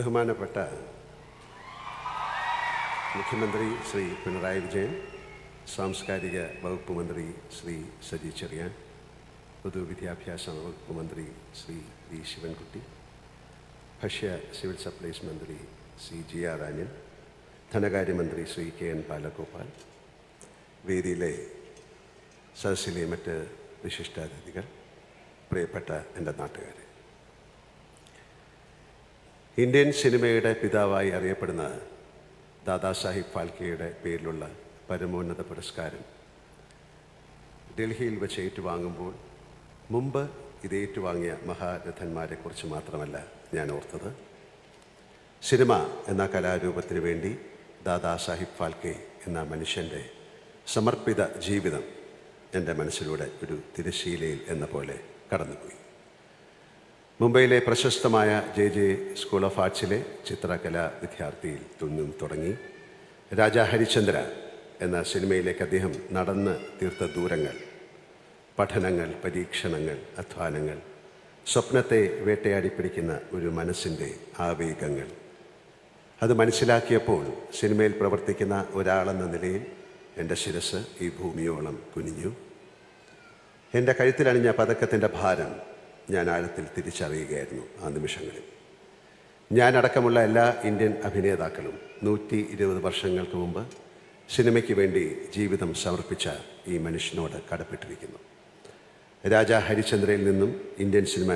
ബഹുമാനപ്പെട്ട മുഖ്യമന്ത്രി ശ്രീ പിണറായി വിജയൻ, സാംസ്കാരിക വകുപ്പ് മന്ത്രി ശ്രീ സജി ചെറിയാൻ, പൊതുവിദ്യാഭ്യാസ വകുപ്പ് മന്ത്രി ശ്രീ വി ശിവൻകുട്ടി, ഭക്ഷ്യ സിവിൽ സപ്ലൈസ് മന്ത്രി ശ്രീ ജി ആർ ആന്യൻ, ധനകാര്യമന്ത്രി ശ്രീ കെ എൻ ബാലഗോപാൽ, വേദിയിലെ സദസ്സിലെ മറ്റ് വിശിഷ്ടാതിഥികൾ, പ്രിയപ്പെട്ട എൻ്റെ നാട്ടുകാരെ, ഇന്ത്യൻ സിനിമയുടെ പിതാവായി അറിയപ്പെടുന്ന ദാദാസാഹിബ് ഫാൽക്കെയുടെ പേരിലുള്ള പരമോന്നത പുരസ്കാരം ഡൽഹിയിൽ വെച്ച് ഏറ്റുവാങ്ങുമ്പോൾ മുമ്പ് ഇത് ഏറ്റുവാങ്ങിയ മഹാരഥന്മാരെക്കുറിച്ച് മാത്രമല്ല ഞാൻ ഓർത്തത്, സിനിമ എന്ന കലാരൂപത്തിന് വേണ്ടി ദാദാസാഹിബ് ഫാൽക്കെ എന്ന മനുഷ്യൻ്റെ സമർപ്പിത ജീവിതം എൻ്റെ മനസ്സിലൂടെ ഒരു തിരശ്ശീലയിൽ എന്ന പോലെ കടന്നുപോയി. മുംബൈയിലെ പ്രശസ്തമായ JJ സ്കൂൾ ഓഫ് ആർട്സിലെ ചിത്രകലാ വിദ്യാർത്ഥിയിൽ തുന്നും തുടങ്ങി രാജാ ഹരിചന്ദ്ര എന്ന സിനിമയിലേക്ക് അദ്ദേഹം നടന്ന് തീർത്ത ദൂരങ്ങൾ, പഠനങ്ങൾ, പരീക്ഷണങ്ങൾ, അധ്വാനങ്ങൾ, സ്വപ്നത്തെ വേട്ടയാടി പിടിക്കുന്ന ഒരു മനസ്സിൻ്റെ ആവേഗങ്ങൾ, അത് മനസ്സിലാക്കിയപ്പോൾ സിനിമയിൽ പ്രവർത്തിക്കുന്ന ഒരാളെന്ന നിലയിൽ എൻ്റെ ശിരസ് ഈ ഭൂമിയോളം കുനിഞ്ഞു. എൻ്റെ കഴുത്തിലണിഞ്ഞ പതക്കത്തിൻ്റെ ഭാരം ഞാൻ ആഴത്തിൽ തിരിച്ചറിയുകയായിരുന്നു ആ നിമിഷങ്ങളിൽ. ഞാനടക്കമുള്ള എല്ലാ ഇന്ത്യൻ അഭിനേതാക്കളും 120 വർഷങ്ങൾക്ക് മുമ്പ് സിനിമയ്ക്ക് വേണ്ടി ജീവിതം സമർപ്പിച്ച ഈ മനുഷ്യനോട് കടപ്പെട്ടിരിക്കുന്നു. രാജാ ഹരിചന്ദ്രയിൽ നിന്നും ഇന്ത്യൻ സിനിമ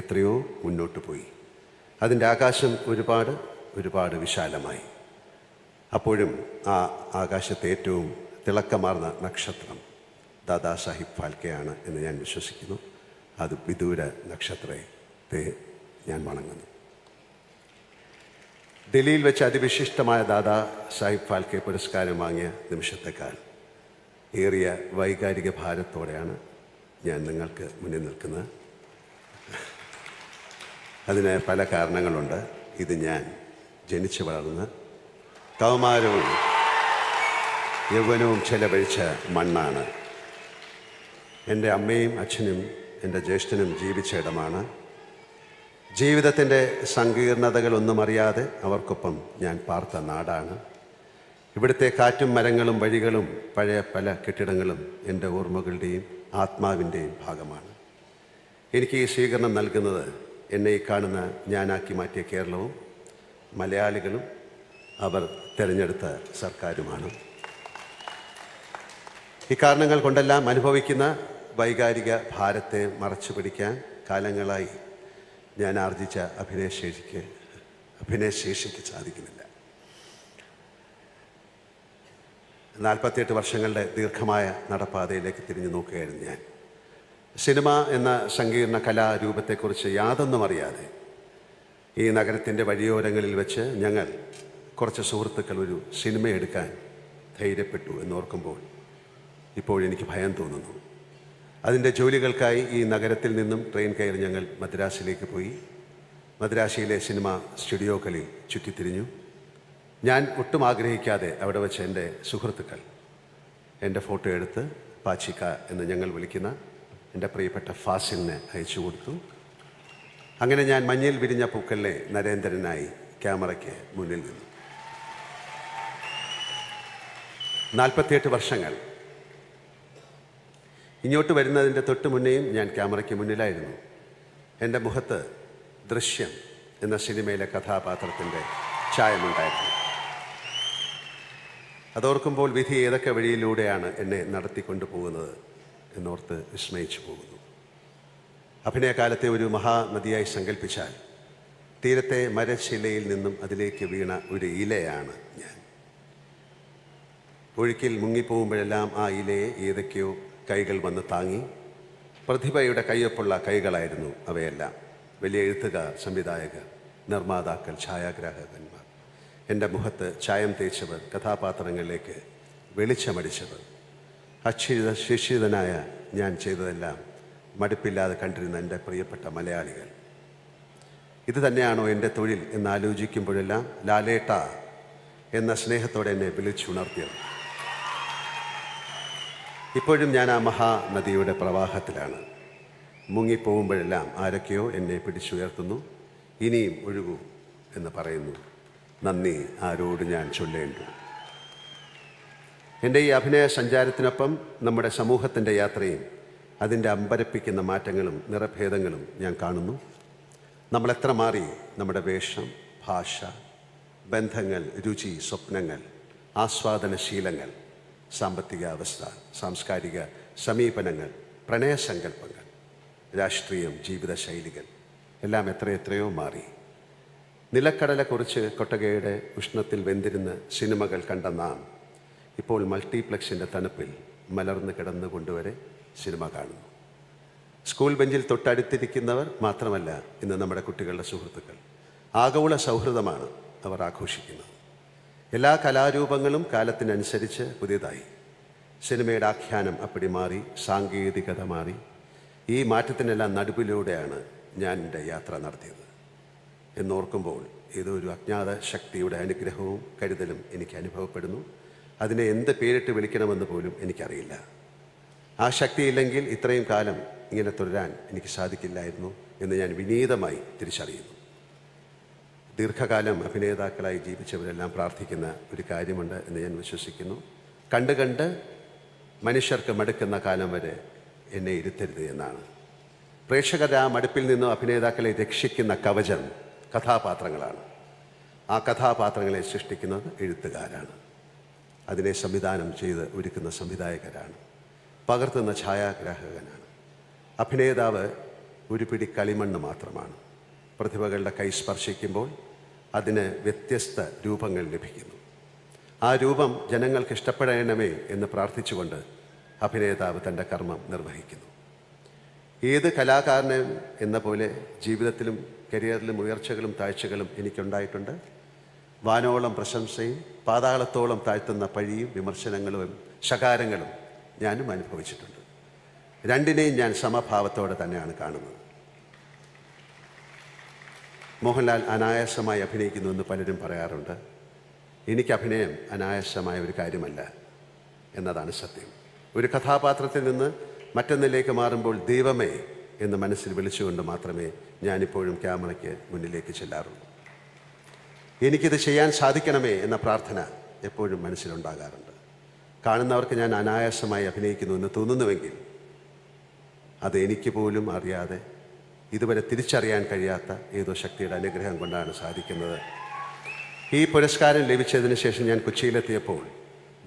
എത്രയോ മുന്നോട്ട് പോയി. അതിൻ്റെ ആകാശം ഒരുപാട് വിശാലമായി. അപ്പോഴും ആ ആകാശത്തെ ഏറ്റവും തിളക്കമാർന്ന നക്ഷത്രം ദാദാസാഹിബ് ഫാൽക്കെയാണ് എന്ന് ഞാൻ വിശ്വസിക്കുന്നു. അത് വിദൂര നക്ഷത്രത്തെ ഞാൻ വണങ്ങുന്നു. ഡൽഹിയിൽ വെച്ച് അതിവിശിഷ്ടമായ ദാദാ സാഹിബ് ഫാൽക്കെ പുരസ്കാരം വാങ്ങിയ നിമിഷത്തെക്കാൾ ഏറിയ വൈകാരിക ഭാരത്തോടെയാണ് ഞാൻ നിങ്ങൾക്ക് മുന്നിൽ നിൽക്കുന്നത്. അതിന് പല കാരണങ്ങളുണ്ട്. ഇത് ഞാൻ ജനിച്ചു വളർന്ന് കൗമാരവും യൗവനവും ചെലവഴിച്ച മണ്ണാണ്. എൻ്റെ അമ്മയും അച്ഛനും എൻ്റെ ജ്യേഷ്ഠനും ജീവിച്ച ഇടമാണ്. ജീവിതത്തിൻ്റെ സങ്കീർണതകളൊന്നും അറിയാതെ അവർക്കൊപ്പം ഞാൻ പാർത്ത നാടാണ്. ഇവിടുത്തെ കാറ്റും മരങ്ങളും വഴികളും പഴയ പല കെട്ടിടങ്ങളും എൻ്റെ ഓർമ്മകളുടെയും ആത്മാവിൻ്റെയും ഭാഗമാണ്. എനിക്ക് ഈ സ്വീകരണം നൽകുന്നത് എന്നെ ഈ കാണുന്ന ഞാനാക്കി മാറ്റിയ കേരളവും മലയാളികളും അവർ തിരഞ്ഞെടുത്ത സർക്കാരുമാണ്. ഈ കാരണങ്ങൾ കൊണ്ടെല്ലാം അനുഭവിക്കുന്ന വൈകാരിക ഭാരത്തെ മറച്ചു പിടിക്കാൻ കാലങ്ങളായി ഞാൻ ആർജിച്ച അഭിനയശേഷിക്ക് സാധിക്കുന്നില്ല. 48 വർഷങ്ങളുടെ ദീർഘമായ നടപ്പാതയിലേക്ക് തിരിഞ്ഞു നോക്കുകയായിരുന്നു ഞാൻ. സിനിമ എന്ന സങ്കീർണ കലാരൂപത്തെക്കുറിച്ച് യാതൊന്നും അറിയാതെ ഈ നഗരത്തിൻ്റെ വഴിയോരങ്ങളിൽ വെച്ച് ഞങ്ങൾ കുറച്ച് സുഹൃത്തുക്കൾ ഒരു സിനിമ എടുക്കാൻ ധൈര്യപ്പെട്ടു എന്നോർക്കുമ്പോൾ ഇപ്പോഴെനിക്ക് ഭയം തോന്നുന്നു. അതിൻ്റെ ജോലികൾക്കായി ഈ നഗരത്തിൽ നിന്നും ട്രെയിൻ കയറി ഞങ്ങൾ മദ്രാസിലേക്ക് പോയി. മദ്രാസിയിലെ സിനിമ സ്റ്റുഡിയോകളിൽ ചുറ്റിത്തിരിഞ്ഞു. ഞാൻ ഒട്ടും ആഗ്രഹിക്കാതെ അവിടെ വെച്ച് എൻ്റെ സുഹൃത്തുക്കൾ എൻ്റെ ഫോട്ടോ എടുത്ത് പാച്ചിക്ക എന്ന് ഞങ്ങൾ വിളിക്കുന്ന എൻ്റെ പ്രിയപ്പെട്ട ഫാസിലിനെ അയച്ചു കൊടുത്തു. അങ്ങനെ ഞാൻ മഞ്ഞിൽ വിരിഞ്ഞ പൂക്കളിലെ നരേന്ദ്രനായി ക്യാമറയ്ക്ക് മുന്നിൽ നിന്നു. 48 വർഷങ്ങൾ. ഇങ്ങോട്ട് വരുന്നതിൻ്റെ തൊട്ട് മുന്നേയും ഞാൻ ക്യാമറയ്ക്ക് മുന്നിലായിരുന്നു. എൻ്റെ മുഖത്ത് ദൃശ്യം എന്ന സിനിമയിലെ കഥാപാത്രത്തിൻ്റെ ഛായമുണ്ടായിരുന്നു. അതോർക്കുമ്പോൾ വിധി ഏതൊക്കെ വഴിയിലൂടെയാണ് എന്നെ നടത്തിക്കൊണ്ടു പോകുന്നത് എന്നോർത്ത് വിസ്മയിച്ചു പോകുന്നു. അഭിനയകാലത്തെ ഒരു മഹാനദിയായി സങ്കല്പിച്ചാൽ തീരത്തെ മരശിലയിൽ നിന്നും അതിലേക്ക് വീണ ഒരു ഇലയാണ് ഞാൻ. ഒഴുക്കിൽ മുങ്ങിപ്പോകുമ്പോഴെല്ലാം ആ ഇലയെ ഏതൊക്കെയോ കൈകൾ വന്ന് താങ്ങി. പ്രതിഭയുടെ കയ്യൊപ്പുള്ള കൈകളായിരുന്നു അവയെല്ലാം. വലിയ എഴുത്തുകാർ, സംവിധായകർ, നിർമ്മാതാക്കൾ, ഛായാഗ്രാഹകന്മാർ, എൻ്റെ മുഖത്ത് ചായം തേച്ചവർ, കഥാപാത്രങ്ങളിലേക്ക് വെളിച്ചമടിച്ചവർ, ശിക്ഷിതനായ ഞാൻ ചെയ്തതെല്ലാം മടുപ്പില്ലാതെ കണ്ടിരുന്ന എൻ്റെ പ്രിയപ്പെട്ട മലയാളികൾ. ഇത് തന്നെയാണോ എൻ്റെ തൊഴിൽ എന്നാലോചിക്കുമ്പോഴെല്ലാം ലാലേട്ട എന്ന സ്നേഹത്തോടെ എന്നെ വിളിച്ചുണർത്തിയത്. ഇപ്പോഴും ഞാൻ ആ മഹാനദിയുടെ പ്രവാഹത്തിലാണ്. മുങ്ങിപ്പോകുമ്പോഴെല്ലാം ആരൊക്കെയോ എന്നെ പിടിച്ചുയർത്തുന്നു. ഇനിയും ഒഴുകൂ, എന്ന് പറയുന്നു. നന്ദി ആരോട് ഞാൻ ചൊല്ലേണ്ടു. എൻ്റെ ഈ അഭിനയ സഞ്ചാരത്തിനൊപ്പം നമ്മുടെ സമൂഹത്തിൻ്റെ യാത്രയും അതിൻ്റെ അമ്പരപ്പിക്കുന്ന മാറ്റങ്ങളും നിറഭേദങ്ങളും ഞാൻ കാണുന്നു. നമ്മളെത്ര മാറി നമ്മുടെ വേഷം, ഭാഷ, ബന്ധങ്ങൾ, രുചി, സ്വപ്നങ്ങൾ, ആസ്വാദനശീലങ്ങൾ, സാമ്പത്തിക അവസ്ഥ, സാംസ്കാരിക സമീപനങ്ങൾ, പ്രണയസങ്കല്പങ്ങൾ, രാഷ്ട്രീയം, ജീവിതശൈലികൾ എല്ലാം എത്രയോ മാറി. നിലക്കടലെക്കുറിച്ച് കൊട്ടകയുടെ ഉഷ്ണത്തിൽ വെന്തിരുന്ന് സിനിമകൾ കണ്ട നാം ഇപ്പോൾ മൾട്ടിപ്ലക്സിൻ്റെ തണുപ്പിൽ മലർന്ന് കിടന്നുകൊണ്ടുവരെ സിനിമ കാണുന്നു. സ്കൂൾ ബെഞ്ചിൽ തൊട്ടടുത്തിരിക്കുന്നവർ മാത്രമല്ല ഇന്ന് നമ്മുടെ കുട്ടികളുടെ സുഹൃത്തുക്കൾ. ആഗോള സൗഹൃദമാണ് അവർ ആഘോഷിക്കുന്നത്. എല്ലാ കലാരൂപങ്ങളും കാലത്തിനനുസരിച്ച് പുതിയതായി. സിനിമയുടെ ആഖ്യാനം അപ്പടി മാറി, സാങ്കേതികത മാറി. ഈ മാറ്റത്തിനെല്ലാം നടുവിലൂടെയാണ് ഞാൻ എൻ്റെ യാത്ര നടത്തിയത് എന്നോർക്കുമ്പോൾ ഏതോ ഒരു അജ്ഞാത ശക്തിയുടെ അനുഗ്രഹവും കരുതലും എനിക്ക് അനുഭവപ്പെടുന്നു. അതിനെ എന്ത് പേരിട്ട് വിളിക്കണമെന്ന് പോലും എനിക്കറിയില്ല. ആ ശക്തിയില്ലെങ്കിൽ ഇത്രയും കാലം ഇങ്ങനെ തുടരാൻ എനിക്ക് സാധിക്കില്ലായിരുന്നു എന്ന് ഞാൻ വിനീതമായി തിരിച്ചറിയുന്നു. ദീർഘകാലം അഭിനേതാക്കളായി ജീവിച്ചവരെല്ലാം പ്രാർത്ഥിക്കുന്ന ഒരു കാര്യമുണ്ട് എന്ന് ഞാൻ വിശ്വസിക്കുന്നു. കണ്ട് മനുഷ്യർക്ക് മടുക്കുന്ന കാലം വരെ എന്നെ ഇരുത്തരുത് എന്നാണ്. പ്രേക്ഷകരുടെ ആ മടുപ്പിൽ നിന്നും അഭിനേതാക്കളെ രക്ഷിക്കുന്ന കവചം കഥാപാത്രങ്ങളാണ്. ആ കഥാപാത്രങ്ങളെ സൃഷ്ടിക്കുന്നത് എഴുത്തുകാരാണ്. അതിനെ സംവിധാനം ചെയ്ത് ഒരുക്കുന്ന സംവിധായകരാണ്. പകർത്തുന്ന ഛായാഗ്രാഹകനാണ്. അഭിനേതാവ് ഒരു പിടി കളിമണ്ണ് മാത്രമാണ്. പ്രതിഭകളുടെ കൈ സ്പർശിക്കുമ്പോൾ അതിന് വ്യത്യസ്ത രൂപങ്ങൾ ലഭിക്കുന്നു. ആ രൂപം ജനങ്ങൾക്ക് ഇഷ്ടപ്പെടണമേ എന്ന് പ്രാർത്ഥിച്ചുകൊണ്ട് അഭിനേതാവ് തൻ്റെ കർമ്മം നിർവഹിക്കുന്നു. ഏത് കലാകാരനും എന്ന പോലെ ജീവിതത്തിലും കരിയറിലും ഉയർച്ചകളും താഴ്ചകളും എനിക്കുണ്ടായിട്ടുണ്ട്. വാനോളം പ്രശംസയും പാതാളത്തോളം താഴ്ത്തുന്ന പഴിയും വിമർശനങ്ങളും ശകാരങ്ങളും ഞാനും അനുഭവിച്ചിട്ടുണ്ട്. രണ്ടിനെയും ഞാൻ സമഭാവത്തോടെ തന്നെയാണ് കാണുന്നത്. മോഹൻലാൽ അനായാസമായി അഭിനയിക്കുന്നുവെന്ന് പലരും പറയാറുണ്ട്. എനിക്ക് അഭിനയം അനായാസമായ ഒരു കാര്യമല്ല എന്നതാണ് സത്യം. ഒരു കഥാപാത്രത്തിൽ നിന്ന് മറ്റൊന്നിലേക്ക് മാറുമ്പോൾ ദൈവമേ എന്ന് മനസ്സിൽ വിളിച്ചുകൊണ്ട് മാത്രമേ ഞാനിപ്പോഴും ക്യാമറയ്ക്ക് മുന്നിലേക്ക് ചെല്ലാറുള്ളൂ. എനിക്കിത് ചെയ്യാൻ സാധിക്കണമേ എന്ന പ്രാർത്ഥന എപ്പോഴും മനസ്സിലുണ്ടാകാറുണ്ട്. കാണുന്നവർക്ക് ഞാൻ അനായാസമായി അഭിനയിക്കുന്നു എന്ന് തോന്നുന്നുവെങ്കിൽ അത് എനിക്ക് പോലും അറിയാതെ ഇതുവരെ തിരിച്ചറിയാൻ കഴിയാത്ത ഏതോ ശക്തിയുടെ അനുഗ്രഹം കൊണ്ടാണ് സാധിക്കുന്നത്. ഈ പുരസ്കാരം ലഭിച്ചതിന് ശേഷം ഞാൻ കൊച്ചിയിലെത്തിയപ്പോൾ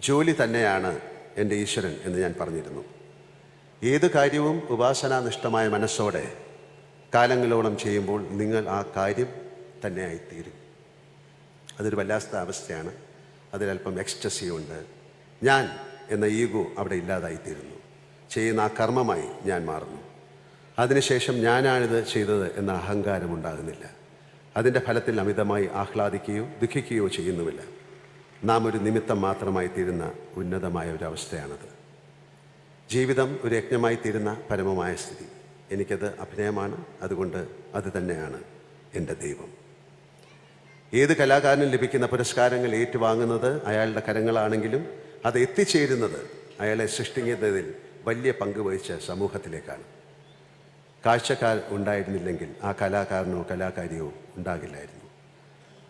ജോലി തന്നെയാണ് എൻ്റെ ഈശ്വരൻ എന്ന് ഞാൻ പറഞ്ഞിരുന്നു. ഏത് കാര്യവും ഉപാസനാനിഷ്ഠമായ മനസ്സോടെ കാലങ്ങളോളം ചെയ്യുമ്പോൾ നിങ്ങൾ ആ കാര്യം തന്നെയായിത്തീരും. അതൊരു വല്ലാത്ത അവസ്ഥയാണ്. അതിലല്പം എക്സ്റ്റസി ഉണ്ട്. ഞാൻ എന്ന ഈഗോ അവിടെ ഇല്ലാതായിത്തീരുന്നു. ചെയ്യുന്ന ആ കർമ്മമായി ഞാൻ മാറുന്നു. അതിനുശേഷം ഞാനാണിത് ചെയ്തത് എന്ന അഹങ്കാരം ഉണ്ടാകുന്നില്ല. അതിൻ്റെ ഫലത്തിൽ അമിതമായി ആഹ്ലാദിക്കുകയോ ദുഃഖിക്കുകയോ ചെയ്യുന്നുമില്ല. നാം ഒരു നിമിത്തം മാത്രമായി തീരുന്ന ഉന്നതമായ ഒരവസ്ഥയാണത്. ജീവിതം ഒരു യജ്ഞമായി തീരുന്ന പരമമായ സ്ഥിതി. എനിക്കത് അഭിനയമാണ്. അതുകൊണ്ട് അത് തന്നെയാണ് എൻ്റെ ദൈവം. ഏത് കലാകാരനും ലഭിക്കുന്ന പുരസ്കാരങ്ങൾ ഏറ്റുവാങ്ങുന്നത് അയാളുടെ കരങ്ങളാണെങ്കിലും അത് എത്തിച്ചേരുന്നത് അയാളെ സൃഷ്ടിക്കുന്നതിൽ വലിയ പങ്ക് വഹിച്ച സമൂഹത്തിലേക്കാണ്. കാഴ്ചക്കാർ ഉണ്ടായിരുന്നില്ലെങ്കിൽ ആ കലാകാരനോ കലാകാരിയോ ഉണ്ടാകില്ലായിരുന്നു.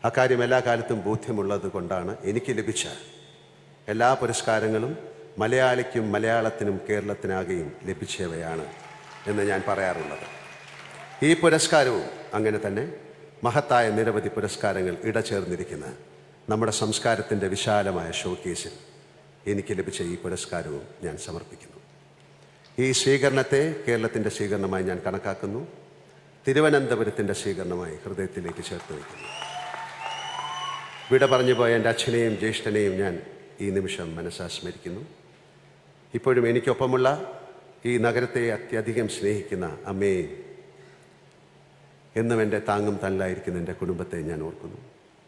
അക്കാര്യം എല്ലാ കാലത്തും ബോധ്യമുള്ളത് കൊണ്ടാണ് എനിക്ക് ലഭിച്ച എല്ലാ പുരസ്കാരങ്ങളും മലയാളിക്കും മലയാളത്തിനും കേരളത്തിനാകെയും ലഭിച്ചവയാണ് എന്ന് ഞാൻ പറയാറുള്ളത്. ഈ പുരസ്കാരവും അങ്ങനെ തന്നെ. മഹത്തായ നിരവധി പുരസ്കാരങ്ങൾ ഇടചേർന്നിരിക്കുന്ന നമ്മുടെ സംസ്കാരത്തിൻ്റെ വിശാലമായ ഷോക്കേസിൽ എനിക്ക് ലഭിച്ച ഈ പുരസ്കാരവും ഞാൻ സമർപ്പിക്കുന്നു. ഈ സ്വീകരണത്തെ കേരളത്തിൻ്റെ സ്വീകരണമായി ഞാൻ കണക്കാക്കുന്നു. തിരുവനന്തപുരത്തിൻ്റെ സ്വീകരണമായി ഹൃദയത്തിലേക്ക് ചേർത്ത് വയ്ക്കുന്നു. വിട പറഞ്ഞു പോയ എൻ്റെ അച്ഛനെയും ജ്യേഷ്ഠനെയും ഞാൻ ഈ നിമിഷം മനസ്സാ സ്മരിക്കുന്നു. ഇപ്പോഴും എനിക്കൊപ്പമുള്ള ഈ നഗരത്തെ അത്യധികം സ്നേഹിക്കുന്ന അമ്മയെയും എന്നും എൻ്റെ താങ്ങും തണലായിരിക്കുന്ന എൻ്റെ കുടുംബത്തെ ഞാൻ ഓർക്കുന്നു.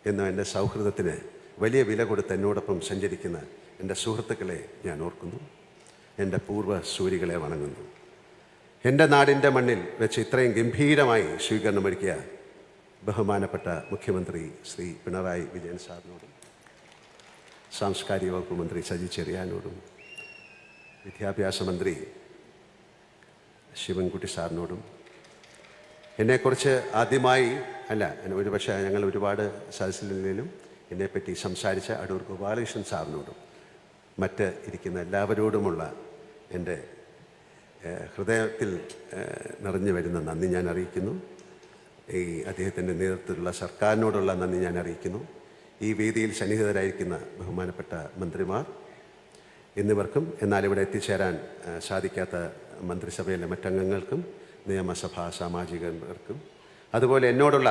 എന്നും എൻ്റെ സൗഹൃദത്തിന് വലിയ വില കൊടുത്ത് എന്നോടൊപ്പം സഞ്ചരിക്കുന്ന എൻ്റെ സുഹൃത്തുക്കളെ ഞാൻ ഓർക്കുന്നു. എൻ്റെ പൂർവ്വ സൂരികളെ വണങ്ങുന്നു. എൻ്റെ നാടിൻ്റെ മണ്ണിൽ വെച്ച് ഇത്രയും ഗംഭീരമായി സ്വീകരണമൊരുക്കിയ ബഹുമാനപ്പെട്ട മുഖ്യമന്ത്രി ശ്രീ പിണറായി വിജയൻ സാറിനോടും സാംസ്കാരിക വകുപ്പ് മന്ത്രി സജി ചെറിയാനോടും വിദ്യാഭ്യാസ മന്ത്രി ശിവൻകുട്ടി സാറിനോടും എന്നെക്കുറിച്ച് ആദ്യമായി അല്ല, ഒരുപക്ഷെ ഞങ്ങൾ ഒരുപാട് സദസ്സിലും എന്നെപ്പറ്റി സംസാരിച്ച അടൂർ ഗോപാലകൃഷ്ണൻ സാറിനോടും മറ്റ് ഇരിക്കുന്ന എല്ലാവരോടുമുള്ള എൻ്റെ ഹൃദയത്തിൽ നിറഞ്ഞു വരുന്ന നന്ദി ഞാൻ അറിയിക്കുന്നു. ഈ അദ്ദേഹത്തിൻ്റെ നേതൃത്വത്തിലുള്ള സർക്കാരിനോടുള്ള നന്ദി ഞാൻ അറിയിക്കുന്നു. ഈ വേദിയിൽ സന്നിഹിതരായിരിക്കുന്ന ബഹുമാനപ്പെട്ട മന്ത്രിമാർ എന്നിവർക്കും, എന്നാൽ ഇവിടെ എത്തിച്ചേരാൻ സാധിക്കാത്ത മന്ത്രിസഭയിലെ മറ്റംഗങ്ങൾക്കും, നിയമസഭാ സാമാജികർക്കും, അതുപോലെ എന്നോടുള്ള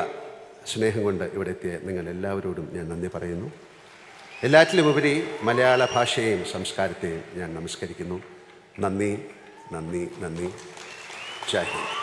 സ്നേഹം കൊണ്ട് ഇവിടെ എത്തിയ നിങ്ങൾ എല്ലാവരോടും ഞാൻ നന്ദി പറയുന്നു. എല്ലാറ്റിലുമുപരി മലയാള ഭാഷയെയും സംസ്കാരത്തെയും ഞാൻ നമസ്കരിക്കുന്നു. നന്ദി, നന്ദി, നന്ദി. ജയ് ഹിന്ദ്.